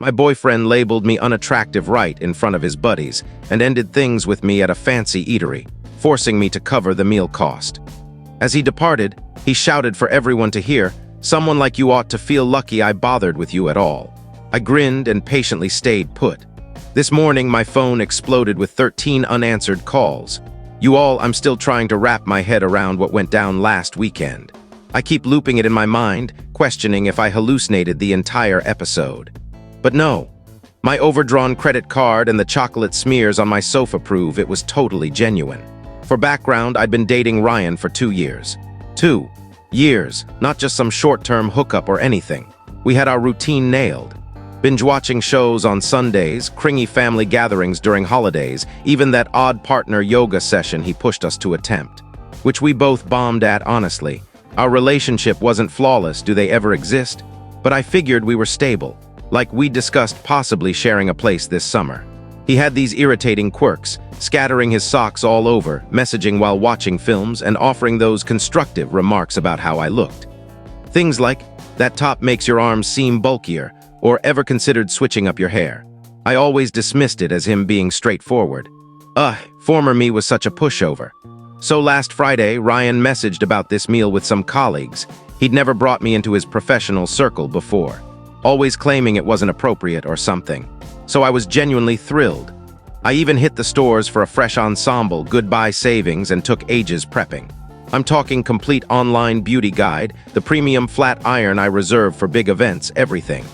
My boyfriend labeled me unattractive right in front of his buddies and ended things with me at a fancy eatery, forcing me to cover the meal cost. As he departed, he shouted for everyone to hear, "Someone like you ought to feel lucky I bothered with you at all." I grinned and patiently stayed put. This morning, my phone exploded with 13 unanswered calls. I'm still trying to wrap my head around what went down last weekend. I keep looping it in my mind, questioning if I hallucinated the entire episode. But no, my overdrawn credit card and the chocolate smears on my sofa prove it was totally genuine. For background, I'd been dating Ryan for 2 years. 2 years, not just some short-term hookup or anything. We had our routine nailed. Binge-watching shows on Sundays, cringy family gatherings during holidays, even that odd partner yoga session he pushed us to attempt, which we both bombed at honestly. Our relationship wasn't flawless, do they ever exist? But I figured we were stable, like we discussed possibly sharing a place this summer. He had these irritating quirks, scattering his socks all over, messaging while watching films, and offering those constructive remarks about how I looked. Things like, "That top makes your arms seem bulkier," or "Ever considered switching up your hair?" I always dismissed it as him being straightforward. Former me was such a pushover. So last Friday, Ryan messaged about this meal with some colleagues. He'd never brought me into his professional circle before, always claiming it wasn't appropriate or something. So I was genuinely thrilled. I even hit the stores for a fresh ensemble, goodbye savings, and took ages prepping. I'm talking complete online beauty guide, the premium flat iron I reserve for big events, everything.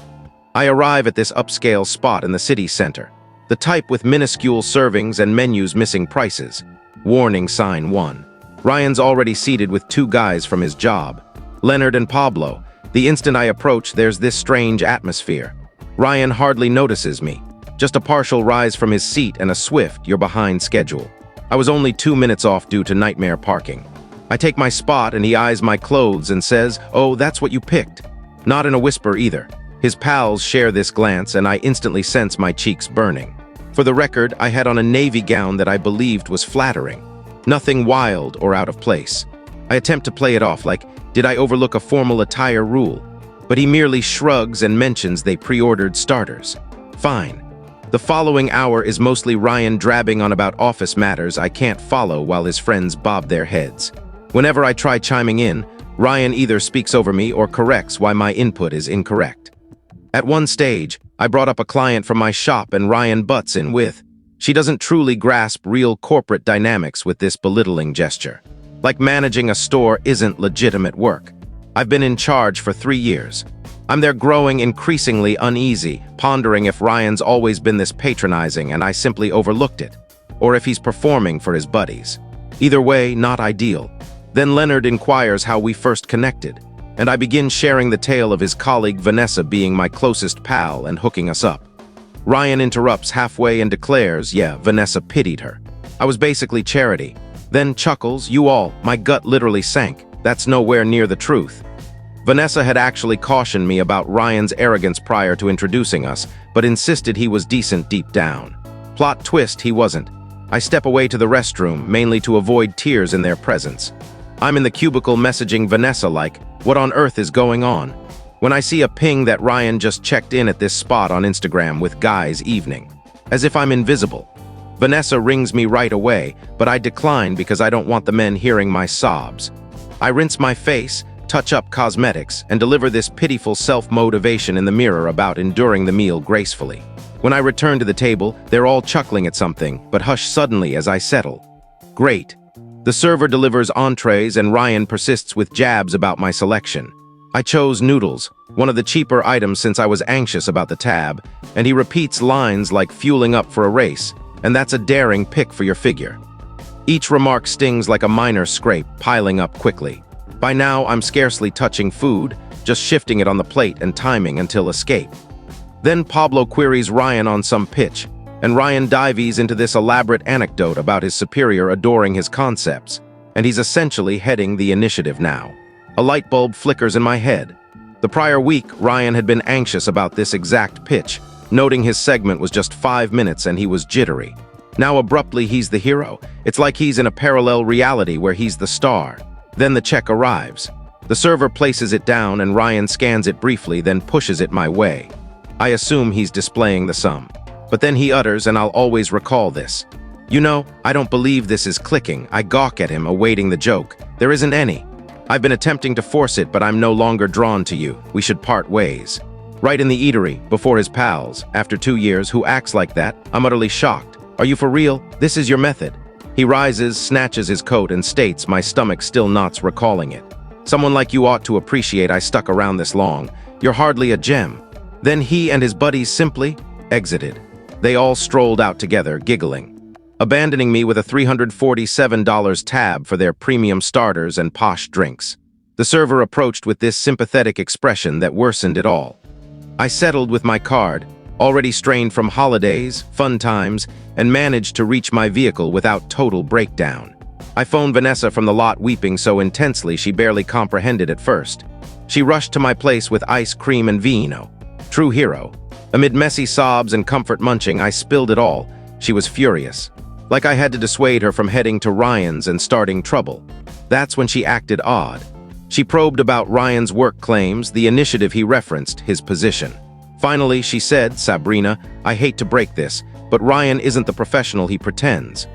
I arrive at this upscale spot in the city center, the type with minuscule servings and menus missing prices. Warning sign 1. Ryan's already seated with 2 guys from his job, Leonard and Pablo. The instant I approach, there's this strange atmosphere. Ryan hardly notices me, just a partial rise from his seat and a swift, "You're behind schedule." I was only 2 minutes off due to nightmare parking. I take my spot and he eyes my clothes and says, "Oh, that's what you picked." Not in a whisper either. His pals share this glance and I instantly sense my cheeks burning. For the record, I had on a navy gown that I believed was flattering. Nothing wild or out of place. I attempt to play it off like, did I overlook a formal attire rule? But he merely shrugs and mentions they pre-ordered starters. Fine. The following hour is mostly Ryan drabbing on about office matters I can't follow while his friends bob their heads. Whenever I try chiming in, Ryan either speaks over me or corrects why my input is incorrect. At one stage, I brought up a client from my shop and Ryan butts in with, "She doesn't truly grasp real corporate dynamics with this belittling gesture. Like managing a store isn't legitimate work. I've been in charge for 3 years. I'm there growing increasingly uneasy, pondering if Ryan's always been this patronizing and I simply overlooked it, or if he's performing for his buddies. Either way, not ideal. Then Leonard inquires how we first connected, and I begin sharing the tale of his colleague Vanessa being my closest pal and hooking us up. Ryan interrupts halfway and declares, yeah, Vanessa pitied her. I was basically charity. Then chuckles, my gut literally sank. That's nowhere near the truth. Vanessa had actually cautioned me about Ryan's arrogance prior to introducing us, but insisted he was decent deep down. Plot twist, he wasn't. I step away to the restroom, mainly to avoid tears in their presence. I'm in the cubicle messaging Vanessa like, what on earth is going on? When I see a ping that Ryan just checked in at this spot on Instagram with guys evening. As if I'm invisible. Vanessa rings me right away, but I decline because I don't want the men hearing my sobs. I rinse my face, touch up cosmetics, and deliver this pitiful self-motivation in the mirror about enduring the meal gracefully. When I return to the table, they're all chuckling at something, but hush suddenly as I settle. Great. The server delivers entrees and Ryan persists with jabs about my selection. I chose noodles, one of the cheaper items since I was anxious about the tab, and he repeats lines like fueling up for a race, and that's a daring pick for your figure. Each remark stings like a minor scrape, piling up quickly. By now, I'm scarcely touching food, just shifting it on the plate and timing until escape. Then Pablo queries Ryan on some pitch, and Ryan dives into this elaborate anecdote about his superior adoring his concepts, and he's essentially heading the initiative now. A light bulb flickers in my head. The prior week, Ryan had been anxious about this exact pitch, noting his segment was just 5 minutes and he was jittery. Now abruptly he's the hero. It's like he's in a parallel reality where he's the star. Then the check arrives. The server places it down and Ryan scans it briefly, then pushes it my way. I assume he's displaying the sum. But then he utters, and I'll always recall this. You know, I don't believe this is clicking. I gawk at him, awaiting the joke. There isn't any. I've been attempting to force it, but I'm no longer drawn to you. We should part ways. Right in the eatery, before his pals, after 2 years, who acts like that? I'm utterly shocked. Are you for real? This is your method. He rises, snatches his coat, and states, my stomach still knots recalling it. Someone like you ought to appreciate I stuck around this long. You're hardly a gem. Then he and his buddies simply exited. They all strolled out together, giggling, abandoning me with a $347 tab for their premium starters and posh drinks. The server approached with this sympathetic expression that worsened it all. I settled with my card, already strained from holidays, fun times, and managed to reach my vehicle without total breakdown. I phoned Vanessa from the lot, weeping so intensely she barely comprehended at first. She rushed to my place with ice cream and vino. True hero. Amid messy sobs and comfort munching, I spilled it all. She was furious. Like I had to dissuade her from heading to Ryan's and starting trouble. That's when she acted odd. She probed about Ryan's work claims, the initiative he referenced, his position. Finally, she said, Sabrina, I hate to break this, but Ryan isn't the professional he pretends.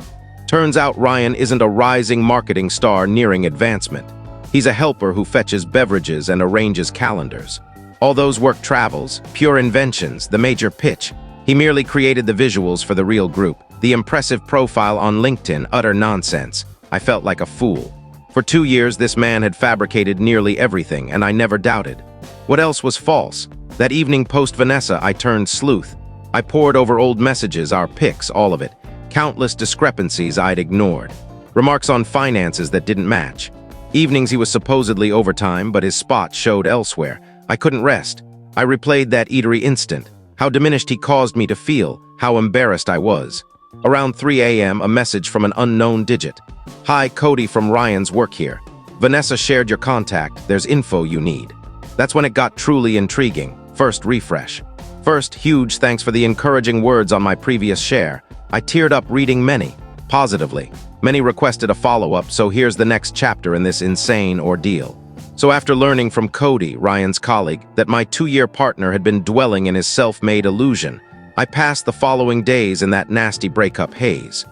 Turns out Ryan isn't a rising marketing star nearing advancement. He's a helper who fetches beverages and arranges calendars. All those work travels, pure inventions, the major pitch. He merely created the visuals for the real group. The impressive profile on LinkedIn, utter nonsense. I felt like a fool. For 2 years, this man had fabricated nearly everything, and I never doubted. What else was false? That evening post-Vanessa, I turned sleuth. I pored over old messages, our pics, all of it. Countless discrepancies I'd ignored. Remarks on finances that didn't match. Evenings he was supposedly overtime, but his spot showed elsewhere. I couldn't rest. I replayed that eatery instant. How diminished he caused me to feel. How embarrassed I was. Around 3 a.m., a message from an unknown digit. Hi, Cody from Ryan's work here. Vanessa shared your contact. There's info you need. That's when it got truly intriguing. First refresh. First, huge thanks for the encouraging words on my previous share. I teared up reading many, positively. Many requested a follow-up, so here's the next chapter in this insane ordeal. So after learning from Cody, Ryan's colleague, that my 2-year partner had been dwelling in his self-made illusion, I passed the following days in that nasty breakup haze.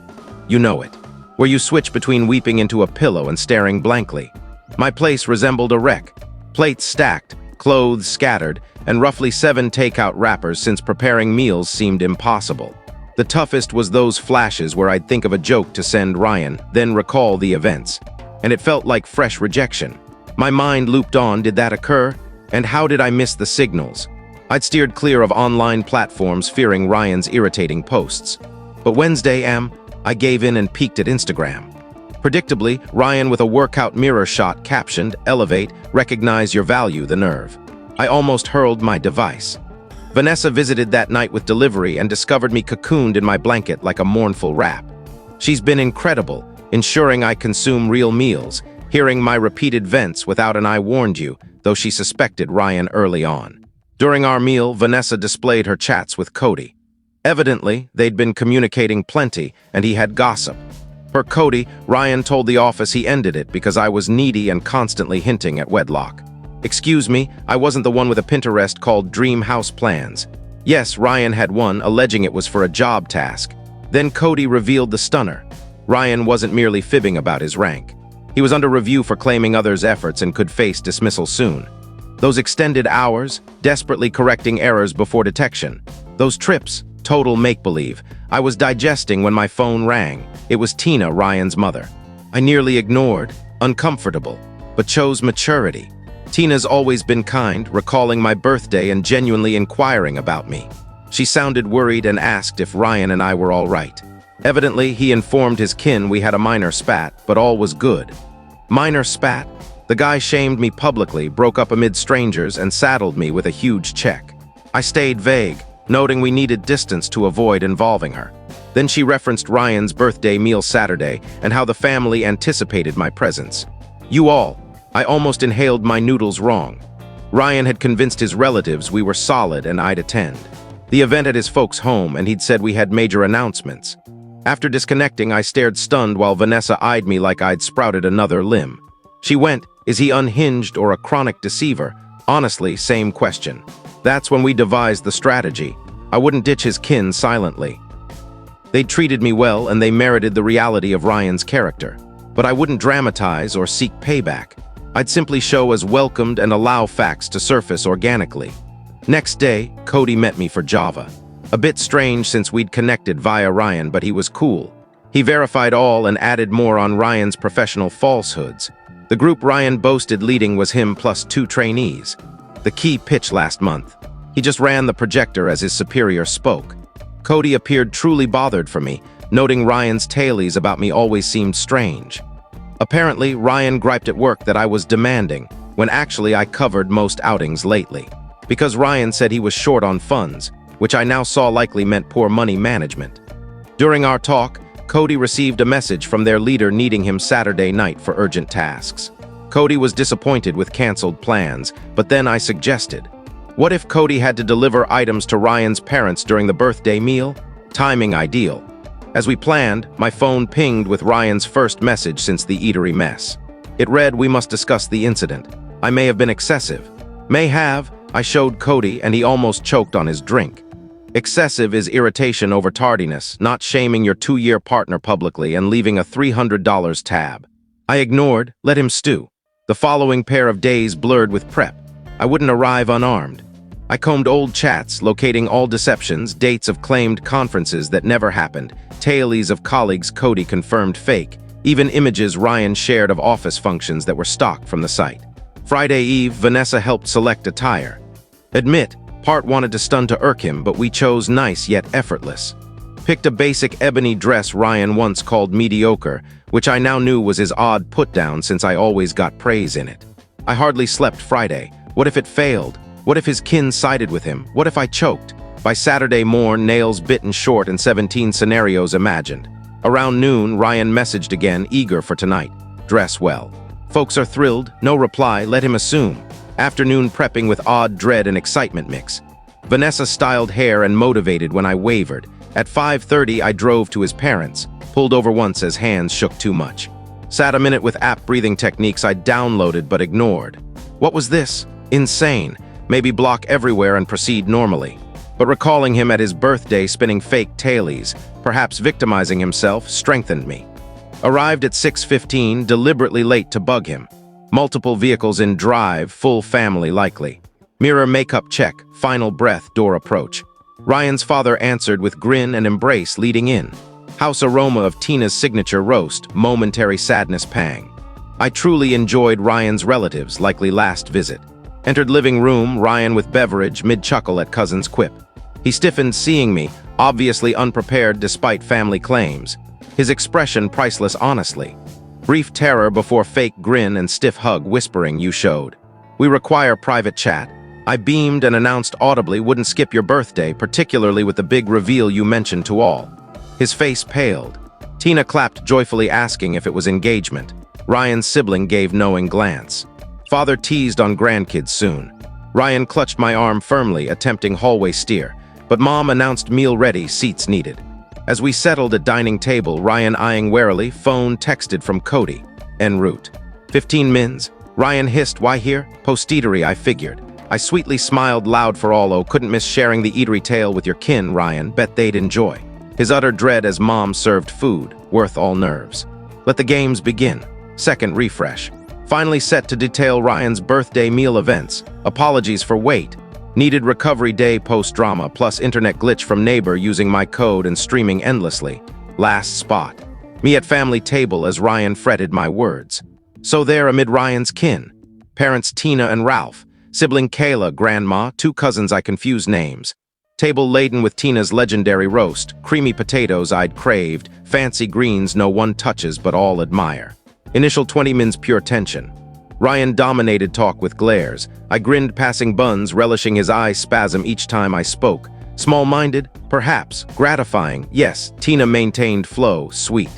You know it, where you switch between weeping into a pillow and staring blankly. My place resembled a wreck. Plates stacked, clothes scattered, and roughly 7 takeout wrappers since preparing meals seemed impossible. The toughest was those flashes where I'd think of a joke to send Ryan, then recall the events. And it felt like fresh rejection. My mind looped on, did that occur? And how did I miss the signals? I'd steered clear of online platforms, fearing Ryan's irritating posts. But Wednesday, I gave in and peeked at Instagram. Predictably, Ryan with a workout mirror shot captioned, Elevate, recognize your value, the nerve. I almost hurled my device. Vanessa visited that night with delivery and discovered me cocooned in my blanket like a mournful wrap. She's been incredible, ensuring I consume real meals, hearing my repeated vents without an I warned you, though she suspected Ryan early on. During our meal, Vanessa displayed her chats with Cody. Evidently, they'd been communicating plenty, and he had gossip. Per Cody, Ryan told the office he ended it because I was needy and constantly hinting at wedlock. Excuse me, I wasn't the one with a Pinterest called Dream House Plans. Yes, Ryan had one, alleging it was for a job task. Then Cody revealed the stunner. Ryan wasn't merely fibbing about his rank. He was under review for claiming others' efforts and could face dismissal soon. Those extended hours, desperately correcting errors before detection. Those trips, total make-believe. I was digesting when my phone rang. It was Tina, Ryan's mother. I nearly ignored, uncomfortable, but chose maturity. Tina's always been kind, recalling my birthday and genuinely inquiring about me. She sounded worried and asked if Ryan and I were all right. Evidently, he informed his kin we had a minor spat, but all was good. Minor spat? The guy shamed me publicly, broke up amid strangers, and saddled me with a huge check. I stayed vague, noting we needed distance to avoid involving her. Then she referenced Ryan's birthday meal Saturday and how the family anticipated my presence. You all. I almost inhaled my noodles wrong. Ryan had convinced his relatives we were solid and I'd attend. The event at his folks' home, and he'd said we had major announcements. After disconnecting, I stared stunned while Vanessa eyed me like I'd sprouted another limb. She went, is he unhinged or a chronic deceiver? Honestly, same question. That's when we devised the strategy. I wouldn't ditch his kin silently. They treated me well and they merited the reality of Ryan's character. But I wouldn't dramatize or seek payback. I'd simply show as welcomed and allow facts to surface organically. Next day, Cody met me for Java. A bit strange since we'd connected via Ryan, but he was cool. He verified all and added more on Ryan's professional falsehoods. The group Ryan boasted leading was him plus 2 trainees. The key pitch last month. He just ran the projector as his superior spoke. Cody appeared truly bothered for me, noting Ryan's tailies about me always seemed strange. Apparently, Ryan griped at work that I was demanding, when actually I covered most outings lately. Because Ryan said he was short on funds, which I now saw likely meant poor money management. During our talk, Cody received a message from their leader needing him Saturday night for urgent tasks. Cody was disappointed with canceled plans, but then I suggested, what if Cody had to deliver items to Ryan's parents during the birthday meal? Timing ideal. As we planned, my phone pinged with Ryan's first message since the eatery mess. It read, "We must discuss the incident. I may have been excessive." May have, I showed Cody and he almost choked on his drink. Excessive is irritation over tardiness, not shaming your 2-year partner publicly and leaving a $300 tab. I ignored, let him stew. The following pair of days blurred with prep. I wouldn't arrive unarmed. I combed old chats, locating all deceptions, dates of claimed conferences that never happened, tailies of colleagues Cody confirmed fake, even images Ryan shared of office functions that were stocked from the site. Friday Eve, Vanessa helped select attire. Admit, part wanted to stun to irk him, but we chose nice yet effortless. Picked a basic ebony dress Ryan once called mediocre, which I now knew was his odd put-down since I always got praise in it. I hardly slept Friday. What if it failed? What if his kin sided with him? What if I choked? By Saturday morn, nails bitten short and 17 scenarios imagined. Around noon, Ryan messaged again, eager for tonight. Dress well. Folks are thrilled, no reply, let him assume. Afternoon prepping with odd dread and excitement mix. Vanessa styled hair and motivated when I wavered. At 5:30, I drove to his parents, pulled over once as hands shook too much. Sat a minute with app breathing techniques I downloaded but ignored. What was this? Insane. Maybe block everywhere and proceed normally. But recalling him at his birthday spinning fake tailies, perhaps victimizing himself, strengthened me. Arrived at 6:15, deliberately late to bug him. Multiple vehicles in drive, full family likely. Mirror makeup check, final breath, door approach. Ryan's father answered with grin and embrace leading in. House aroma of Tina's signature roast, momentary sadness pang. I truly enjoyed Ryan's relatives, likely last visit. Entered living room, Ryan with beverage, mid-chuckle at cousin's quip. He stiffened seeing me, obviously unprepared despite family claims. His expression priceless honestly. Brief terror before fake grin and stiff hug whispering you showed. We require private chat. I beamed and announced audibly wouldn't skip your birthday, particularly with the big reveal you mentioned to all. His face paled. Tina clapped joyfully asking if it was engagement. Ryan's sibling gave knowing glance. Father teased on grandkids soon. Ryan clutched my arm firmly, attempting hallway steer, but Mom announced meal ready, seats needed. As we settled at dining table, Ryan eyeing warily, phone texted from Cody. En route. 15 mins. Ryan hissed, why here? Post-eatery, I figured. I sweetly smiled loud for all, oh, couldn't miss sharing the eatery tale with your kin, Ryan, bet they'd enjoy. His utter dread as Mom served food, worth all nerves. Let the games begin. Second refresh. Finally set to detail Ryan's birthday meal events. Apologies for wait. Needed recovery day post-drama, plus internet glitch from neighbor using my code and streaming endlessly. Last spot. Me at family table as Ryan fretted my words. So there amid Ryan's kin. Parents Tina and Ralph. Sibling Kayla, grandma, 2 cousins I confuse names. Table laden with Tina's legendary roast, creamy potatoes I'd craved, fancy greens no one touches but all admire. Initial 20 mins pure tension. Ryan dominated talk with glares. I grinned passing buns, relishing his eye spasm each time I spoke. Small-minded? Perhaps. Gratifying? Yes. Tina maintained flow, sweet.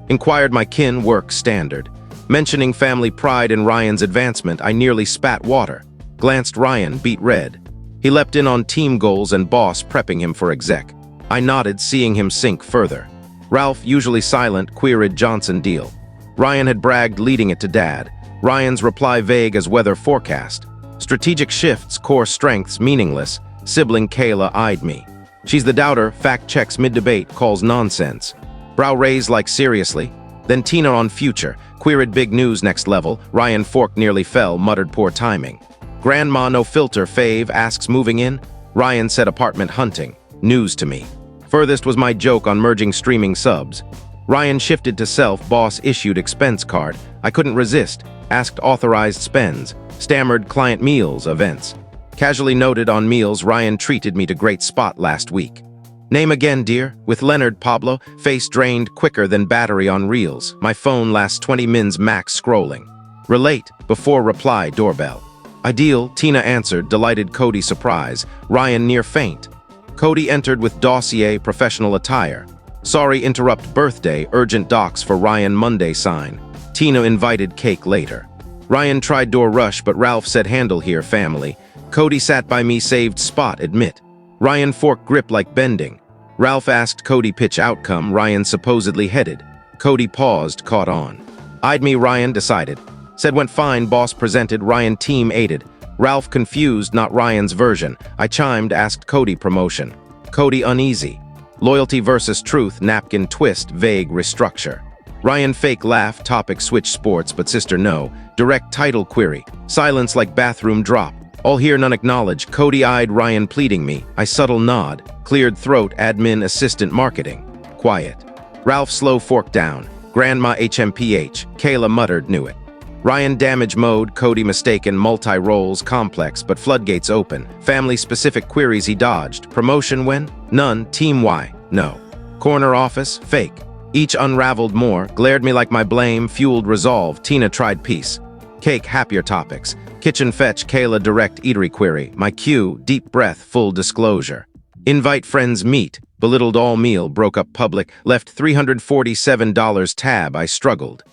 Inquired my kin, work standard. Mentioning family pride in Ryan's advancement, I nearly spat water. Glanced Ryan, beat red. He leapt in on team goals and boss prepping him for exec. I nodded, seeing him sink further. Ralph, usually silent, queried Johnson deal. Ryan had bragged leading it to Dad. Ryan's reply vague as weather forecast. Strategic shifts, core strengths, meaningless. Sibling Kayla eyed me. She's the doubter, fact checks mid-debate, calls nonsense. Brow raised like seriously. Then Tina on future, queried big news next level. Ryan fork nearly fell, muttered poor timing. Grandma no filter, fave, asks moving in. Ryan said apartment hunting. News to me. Furthest was my joke on merging streaming subs. Ryan shifted to self, boss issued expense card. I couldn't resist, asked authorized spends, stammered client meals, events. Casually noted on meals, Ryan treated me to great spot last week. Name again, dear. With Leonard, Pablo, face drained quicker than battery on reels. My phone lasts 20 mins max scrolling. Relate, before reply, doorbell. Ideal, Tina answered, delighted Cody surprise. Ryan near faint. Cody entered with dossier, professional attire. Sorry interrupt birthday, urgent docs for Ryan Monday sign. Tina invited cake later. Ryan tried door rush, but Ralph said handle here, family. Cody sat by me, saved spot, admit. Ryan fork grip like bending. Ralph asked Cody pitch outcome, Ryan supposedly headed. Cody paused, caught on. Eyed me, Ryan decided. Said went fine, boss presented, Ryan team aided. Ralph confused, not Ryan's version. I chimed, asked Cody promotion. Cody uneasy. Loyalty versus truth, napkin twist, vague restructure. Ryan fake laugh, topic switch sports, but sister no. Direct title query. Silence like bathroom drop. All hear, none acknowledge. Cody eyed Ryan pleading me. I subtle nod. Cleared throat, admin assistant marketing. Quiet. Ralph slow fork down. Grandma HMPH. Kayla muttered, knew it. Ryan damage mode, Cody mistaken, multi-roles, complex, but floodgates open. Family-specific queries he dodged. Promotion when? None. Team Y? No. Corner office? Fake. Each unraveled more, glared me like my blame, fueled resolve. Tina tried peace. Cake, happier topics. Kitchen fetch, Kayla direct eatery query. My cue, deep breath, full disclosure. Invite friends meet. Belittled all meal, broke up public, left $347 tab, I struggled.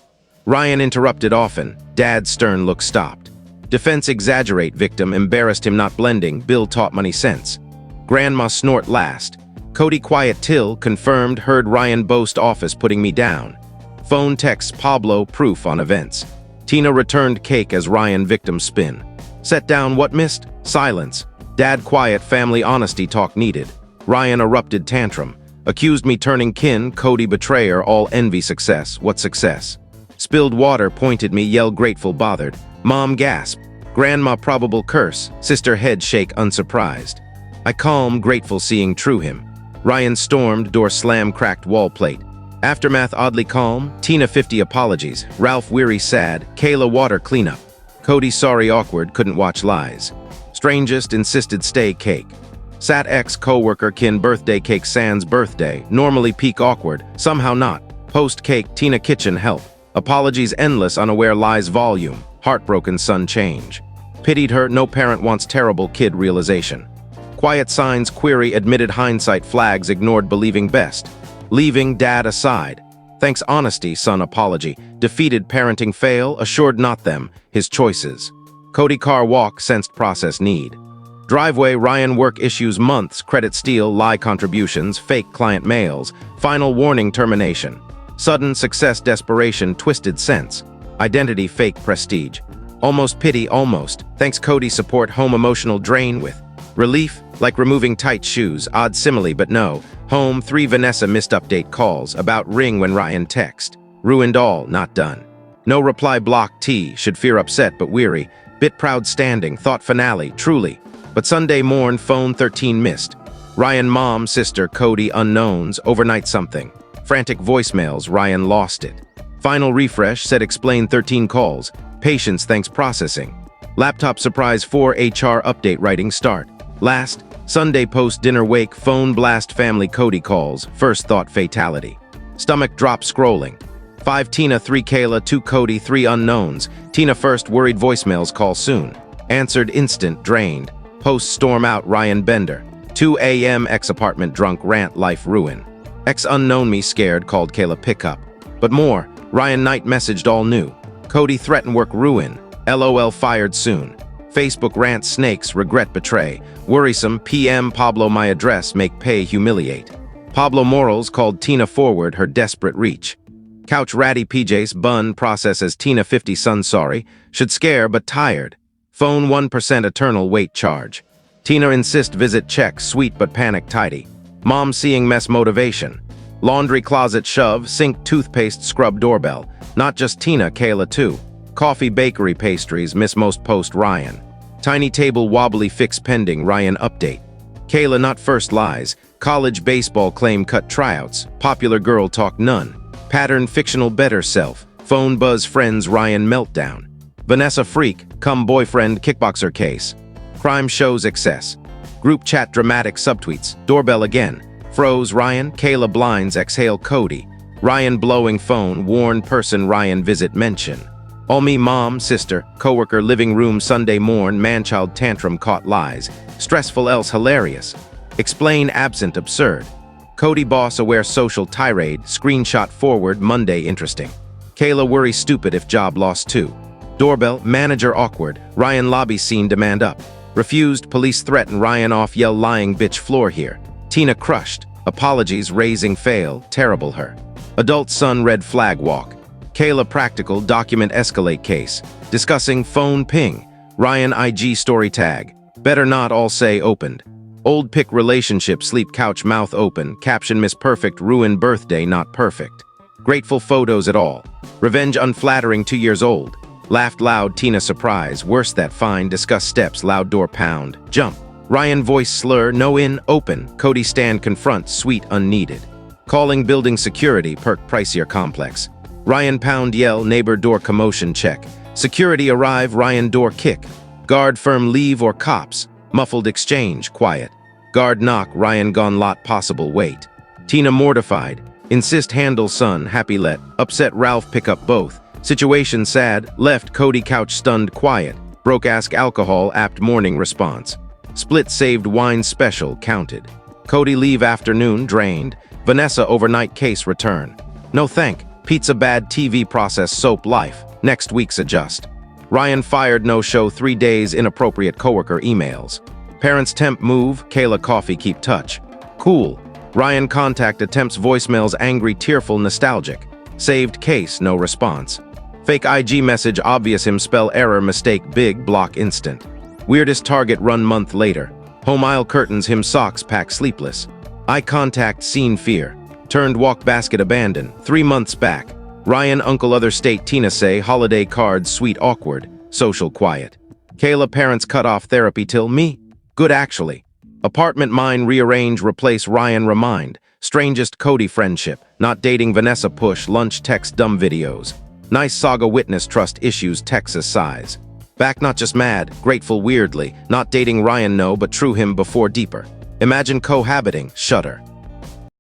Ryan interrupted often. Dad's stern look stopped. Defense exaggerate, victim embarrassed him not blending, bill taught money sense. Grandma snort last. Cody quiet till, confirmed, heard Ryan boast office putting me down. Phone text Pablo, proof on events. Tina returned cake as Ryan victim spin. Set down what missed? Silence. Dad quiet, family honesty talk needed. Ryan erupted tantrum. Accused me turning kin, Cody betrayer, all envy success. What success? Spilled water, pointed me, yell grateful, bothered. Mom gasp. Grandma probable curse. Sister head shake, unsurprised. I calm, grateful seeing true him. Ryan stormed, door slam, cracked wall plate. Aftermath oddly calm. Tina 50 apologies. Ralph weary sad. Kayla water cleanup. Cody sorry awkward, couldn't watch lies. Strangest insisted stay cake. Sat ex co-worker kin birthday cake sans birthday. Normally peak awkward, somehow not. Post cake Tina kitchen help. Apologies endless, unaware lies volume. Heartbroken son change. Pitied her, no parent wants terrible kid realization. Quiet signs query, admitted hindsight flags, ignored believing best. Leaving dad aside. Thanks honesty, son apology. Defeated parenting fail, assured not them, his choices. Cody car walk, sensed process need. Driveway Ryan work issues months, credit steal, lie contributions, fake client mails. Final warning termination. Sudden success desperation, twisted sense. Identity fake prestige. Almost pity, almost. Thanks Cody support home emotional drain with. Relief, like removing tight shoes, odd simile but no. Home 3 Vanessa missed update calls, about ring when Ryan text. Ruined all, not done. No reply block T, should fear upset but weary. Bit proud standing, thought finale, truly. But Sunday morn phone 13 missed. Ryan mom, sister, Cody unknowns, overnight something. Frantic voicemails, Ryan lost it. Final refresh, said explain 13 calls. Patience thanks processing. Laptop surprise 4 HR update writing start. Last, Sunday post dinner wake, phone blast family Cody calls. First thought fatality. Stomach drop scrolling. 5 Tina, 3 Kayla, 2 Cody, 3 unknowns. Tina first worried voicemails call soon. Answered instant, drained. Post storm out Ryan Bender. 2 a.m. ex apartment drunk rant life ruin. Ex unknown me scared called Kayla pickup. But more, Ryan Knight messaged all new. Cody threatened work ruin. LOL fired soon. Facebook rant snakes regret betray. Worrisome PM Pablo my address make pay humiliate. Pablo Morals called Tina forward her desperate reach. Couch ratty PJs bun process as Tina 50 son sorry. Should scare but tired. Phone 1% eternal wait charge. Tina insist visit check sweet but panic tidy. Mom seeing mess motivation. Laundry closet shove, sink toothpaste scrub doorbell. Not just Tina, Kayla too. Coffee bakery pastries miss most post Ryan. Tiny table wobbly fix pending Ryan update. Kayla not first lies. College baseball claim cut tryouts. Popular girl talk none. Pattern fictional better self. Phone buzz friends Ryan meltdown. Vanessa freak, come boyfriend kickboxer case. Crime shows excess. Group chat dramatic subtweets. Doorbell again. Froze Ryan, Kayla blinds exhale Cody. Ryan blowing phone, warn person Ryan visit mention. All me mom, sister, coworker living room Sunday morn, manchild tantrum caught lies. Stressful else hilarious. Explain absent absurd. Cody boss aware social tirade, screenshot forward Monday interesting. Kayla worry stupid if job lost too. Doorbell, manager awkward, Ryan lobby scene demand up. Refused, police threaten Ryan off yell lying bitch floor here. Tina crushed, apologies raising fail, terrible her. Adult son red flag walk. Kayla practical document escalate case. Discussing phone ping. Ryan IG story tag. Better not all say opened. Old pick relationship sleep couch mouth open. Caption miss perfect ruin birthday not perfect. Grateful photos at all. Revenge unflattering 2 years old. Laughed loud Tina surprise. Worse that fine discuss steps loud door pound. Jump. Ryan voice slur no in open. Cody stand confront sweet unneeded. Calling building security perk pricier complex. Ryan pound yell neighbor door commotion check. Security arrive Ryan door kick. Guard firm leave or cops. Muffled exchange quiet. Guard knock Ryan gone lot possible wait. Tina mortified. Insist handle son happy let. Upset Ralph pick up both. Situation sad left Cody couch stunned quiet. Broke ask alcohol apt morning response. Split saved wine special counted. Cody leave afternoon drained. Vanessa overnight case return. No thank. Pizza bad TV process soap life. Next week's adjust. Ryan fired no show 3 days inappropriate coworker emails. Parents temp move. Kayla coffee keep touch. Cool. Ryan contact attempts voicemails angry tearful nostalgic. Saved case no response. Fake IG message obvious him spell error mistake big block instant. Weirdest target run month later. Home aisle curtains him socks pack sleepless. Eye contact scene fear. Turned walk basket abandoned. 3 months back. Ryan uncle other state Tina say holiday cards sweet awkward. Social quiet. Kayla parents cut off therapy till me. Good actually. Apartment mine rearrange replace Ryan remind. Strangest Cody friendship. Not dating Vanessa push lunch text dumb videos. Nice saga witness trust issues Texas size. Back not just mad, grateful weirdly. Not dating Ryan no but true him before deeper. Imagine cohabiting, shudder.